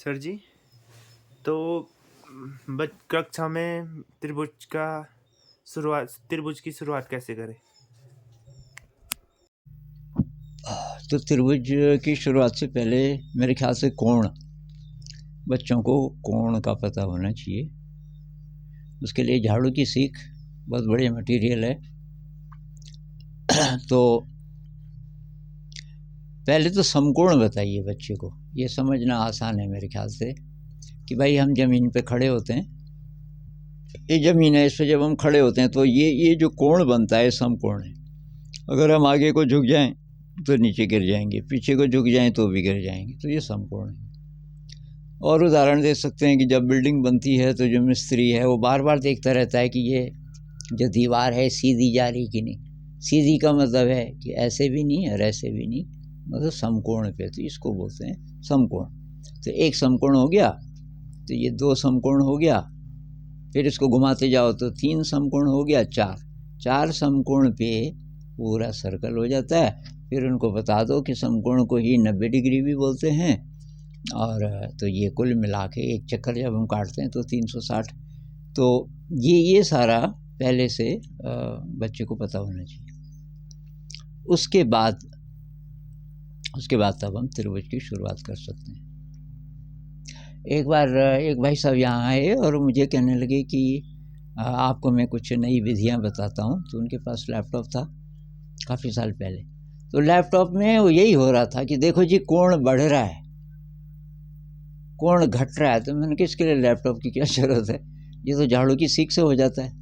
Sir जी, तो कक्षा में त्रिभुज की शुरुआत कैसे करें? तो त्रिभुज की शुरुआत से पहले मेरे ख्याल से कोण, बच्चों को कोण का पता होना चाहिए। उसके लिए झाड़ू की सीख बहुत बढ़िया मटेरियल है। तो पहले तो समकोण बताइए बच्चे को, ये समझना आसान है मेरे ख्याल से कि भाई हम ज़मीन पे खड़े होते हैं, ये ज़मीन है, इस पर जब हम खड़े होते हैं तो ये जो कोण बनता है समकोण है। अगर हम आगे को झुक जाएं तो नीचे गिर जाएंगे, पीछे को झुक जाएं तो भी गिर जाएंगे, तो ये समकोण है। और उदाहरण दे सकते हैं कि जब बिल्डिंग बनती है तो जो मिस्त्री है वो बार बार देखता रहता है कि ये जो दीवार है सीधी जा रही कि नहीं। सीधी का मतलब है कि ऐसे भी नहीं और ऐसे भी नहीं, मतलब समकोण पे, तो इसको बोलते हैं समकोण। तो एक समकोण हो गया, तो ये दो समकोण हो गया, फिर इसको घुमाते जाओ तो तीन समकोण हो गया, चार समकोण पे पूरा सर्कल हो जाता है। फिर उनको बता दो कि समकोण को ही 90 डिग्री भी बोलते हैं, और तो ये कुल मिला के एक चक्कर जब हम काटते हैं तो 360। तो ये सारा पहले से बच्चे को पता होना चाहिए। उसके बाद तब हम त्रिभुज की शुरुआत कर सकते हैं। एक बार एक भाई साहब यहाँ आए और मुझे कहने लगे कि आपको मैं कुछ नई विधियाँ बताता हूँ। तो उनके पास लैपटॉप था काफ़ी साल पहले, तो लैपटॉप में वो यही हो रहा था कि देखो जी कोण बढ़ रहा है, कोण घट रहा है। तो मैंने कहा इसके लिए लैपटॉप की क्या ज़रूरत है, ये तो झाड़ू की सीख से हो जाता है।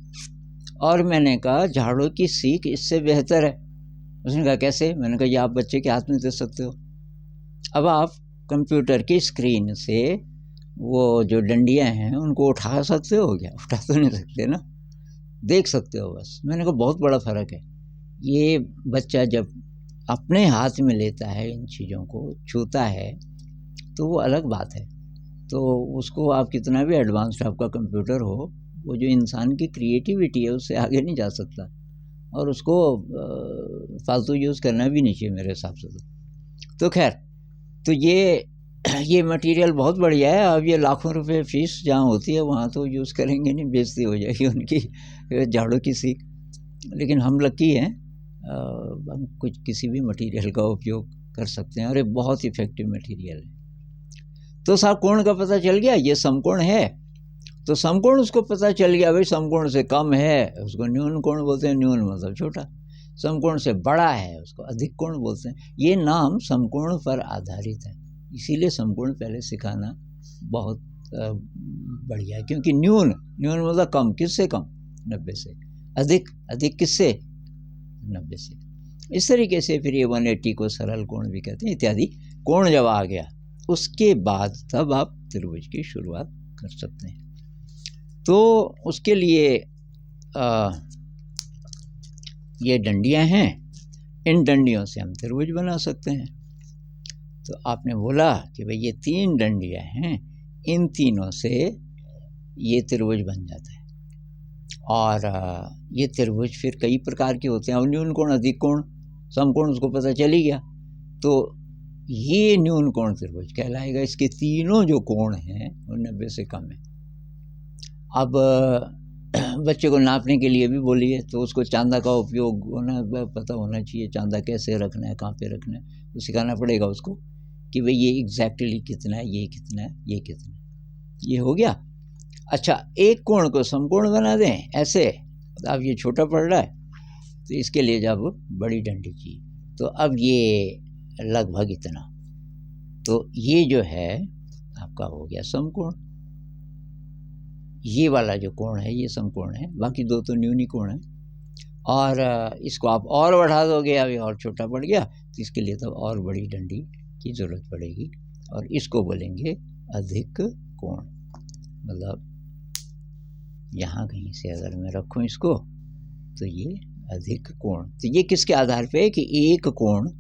और मैंने कहा झाड़ू की सीख इससे बेहतर है। उसने कहा कैसे? मैंने कहा ये आप बच्चे के हाथ में दे सकते हो। अब आप कंप्यूटर की स्क्रीन से वो जो डंडियाँ हैं उनको उठा सकते हो क्या? उठा तो नहीं सकते ना, देख सकते हो बस। मैंने कहा बहुत बड़ा फ़र्क है। ये बच्चा जब अपने हाथ में लेता है, इन चीज़ों को छूता है, तो वो अलग बात है। तो उसको आप कितना भी एडवांस्ड आपका कंप्यूटर हो, वो जो इंसान की क्रिएटिविटी है उससे आगे नहीं जा सकता, और उसको फालतू यूज़ करना भी नहीं चाहिए मेरे हिसाब से। तो खैर, तो ये मटेरियल बहुत बढ़िया है। अब ये लाखों रुपए फीस जहाँ होती है वहाँ तो यूज़ करेंगे नहीं, बेइज्जती हो जाएगी उनकी, झाड़ू की सीख। लेकिन हम लकी हैं, हम कुछ किसी भी मटेरियल का उपयोग कर सकते हैं, और ये बहुत इफ़ेक्टिव मटेरियल है। तो साहब कोण का पता चल गया, ये समकोण है। तो समकोण उसको पता चल गया, भाई समकोण से कम है उसको न्यून कोण बोलते हैं, न्यून मतलब छोटा। समकोण से बड़ा है उसको अधिक कोण बोलते हैं। ये नाम समकोण पर आधारित है, इसीलिए समकोण पहले सिखाना बहुत बढ़िया है। क्योंकि न्यून मतलब कम, किससे कम? 90 से। अधिक किससे? 90 से। इस तरीके से फिर ये 180 को सरल कोण भी कहते हैं इत्यादि। कोण जब आ गया उसके बाद तब आप त्रिभुज की शुरुआत कर सकते हैं। तो उसके लिए ये डंडियां हैं, इन डंडियों से हम त्रिभुज बना सकते हैं। तो आपने बोला कि भाई ये 3 डंडियां हैं, इन तीनों से ये त्रिभुज बन जाता है। और ये त्रिभुज फिर कई प्रकार के होते हैं। और न्यून कोण, अधिक कोण, समकोण उसको पता चल ही गया, तो ये न्यून कोण त्रिभुज कहलाएगा। इसके तीनों जो कोण हैं वो 90 से कम है। अब बच्चे को नापने के लिए भी बोलिए तो उसको चांदा का उपयोग पता होना चाहिए, चांदा कैसे रखना है, कहाँ पे रखना है, तो सिखाना पड़ेगा उसको कि भाई ये एग्जैक्टली कितना है, ये कितना है, ये कितना है। ये हो गया। अच्छा, एक कोण को समकोण बना दें ऐसे, अब ये छोटा पड़ रहा है तो इसके लिए जब बड़ी डंडी चाहिए, तो अब ये लगभग इतना, तो ये जो है आपका हो गया समकोण। ये वाला जो कोण है ये समकोण है, बाकी दो तो न्यूनी कोण है। और इसको आप और बढ़ा दोगे, अभी और छोटा पड़ गया, तो इसके लिए तो और बड़ी डंडी की ज़रूरत पड़ेगी, और इसको बोलेंगे अधिक कोण। मतलब यहाँ कहीं से अगर मैं रखूँ इसको, तो ये अधिक कोण। तो ये किसके आधार पे है कि एक कोण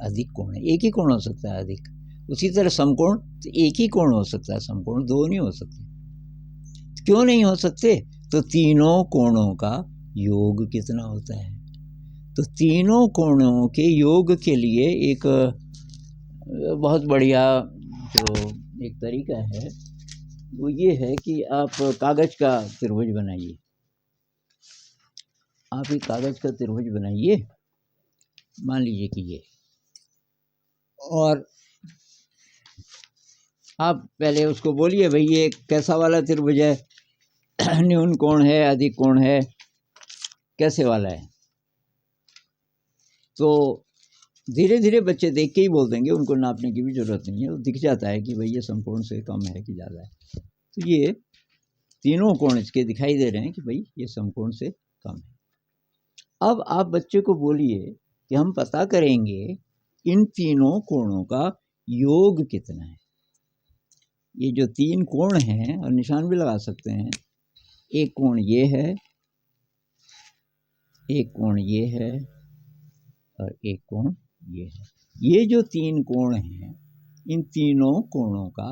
अधिक कोण है, एक ही कोण हो सकता है अधिक। उसी तरह समकोण, तो एक ही कोण हो सकता है समकोण, दो नहीं हो सकते। क्यों नहीं हो सकते? तो तीनों कोणों का योग कितना होता है, तो तीनों कोणों के योग के लिए एक बहुत बढ़िया जो एक तरीका है, वो ये है कि आप कागज़ का त्रिभुज बनाइए। आप एक कागज़ का त्रिभुज बनाइए, मान लीजिए कि ये, और आप पहले उसको बोलिए भाई ये कैसा वाला त्रिभुज है, न्यून कोण है, अधिक कोण है, कैसे वाला है। तो धीरे धीरे बच्चे देख के ही बोल देंगे, उनको नापने की भी ज़रूरत नहीं है, वो दिख जाता है कि भाई ये समकोण से कम है कि ज़्यादा है। तो ये तीनों कोण इसके दिखाई दे रहे हैं कि भाई ये समकोण से कम है। अब आप बच्चे को बोलिए कि हम पता करेंगे इन तीनों कोणों का योग कितना है। ये जो तीन कोण हैं, और निशान भी लगा सकते हैं, एक कोण ये है, एक कोण ये है, और एक कोण ये है। ये जो तीन कोण हैं, इन तीनों कोणों का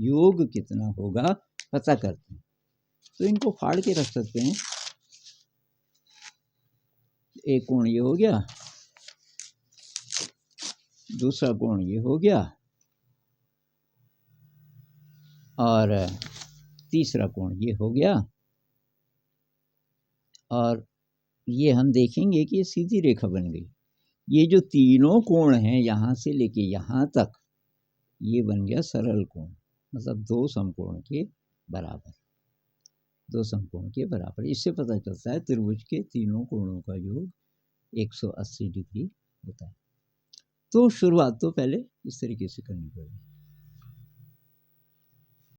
योग कितना होगा पता करते हैं। तो इनको फाड़ के रख सकते हैं। एक कोण ये हो गया, दूसरा कोण ये हो गया, और तीसरा कोण ये हो गया, और ये हम देखेंगे कि ये सीधी रेखा बन गई। ये जो तीनों कोण हैं यहाँ से लेके यहाँ तक, ये बन गया सरल कोण, मतलब दो समकोण के बराबर, दो समकोण के बराबर। इससे पता चलता है त्रिभुज के तीनों कोणों का योग 180 डिग्री होता है। तो शुरुआत तो पहले इस तरीके से करनी पड़ेगी।